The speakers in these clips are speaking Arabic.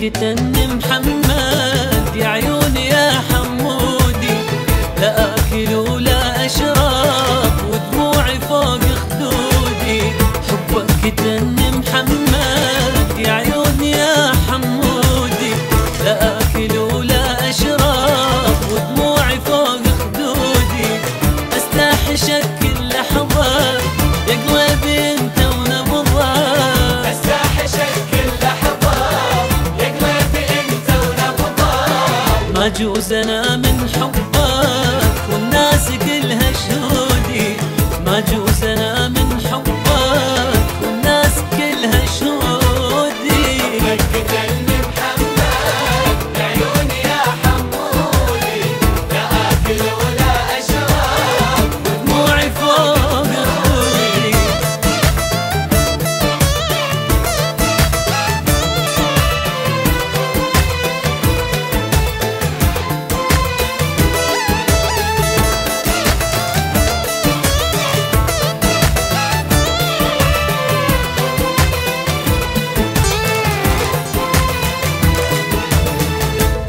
كتني محمد يا عيوني يا حمودي، لا اكل ولا اشرب ودموعي فوق خدودي. حبك كتني محمد يا عيوني يا حمودي، لا اكل ولا اشرب ودموعي فوق خدودي. استحشك كل لحظة يا قلبي انت ونبضة، استحشك كل لحظة يا قلبي انت ونبضة. ما جوز انا من حبك والناس كلها شهودي، ما جوز انا من حبك والناس كلها شهودي. حبك كتني محمد يا عيوني يا حمودي، لا اكل ولا اشرب دموعي فوق خدودي.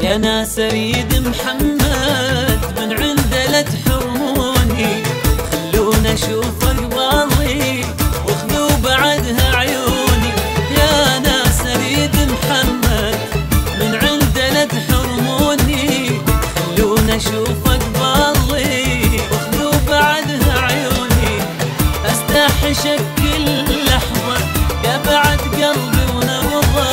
يا ناس اريد محمد من عنده لا تحرموني، خلونا اشوف اقبالي وخذوا بعدها عيوني. يا ناس اريد محمد من عنده لا تحرموني، خلونا اشوف اقبالي وخذوا بعدها عيوني. استحشك كل لحظة يا بعد قلبي ونبضة،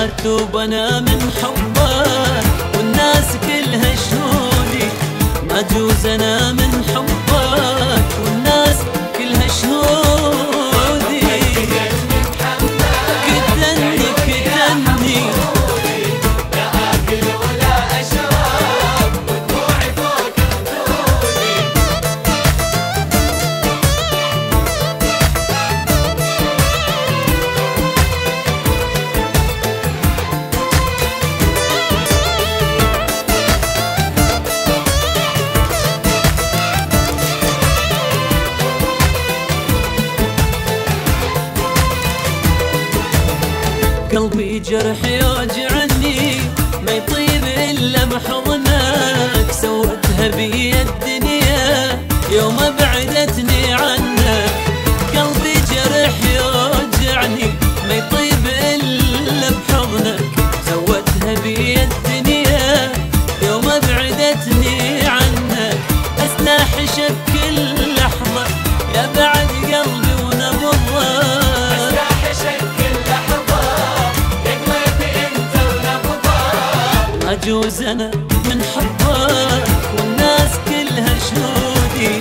مكتوب انا من حبك والناس كلها شهودي. ما جوز انا من حبك والناس كلها شهودي. كتني كتني لا اكل ولا اشرب ودموعي فوق خدودي. قلبي جرح يوجعني ما يطيب الا بحضنك، سوتها بي الدنيا يوم بعدتني عنك. قلبي جرح يوجعني ما يطيب الا بحضنك، سوتها بي الدنيا يوم بعدتني عنك. استحشك كل لحظة يا بعد قلبي ونبضة، ما جوز انا من حبك والناس كلها شهودي.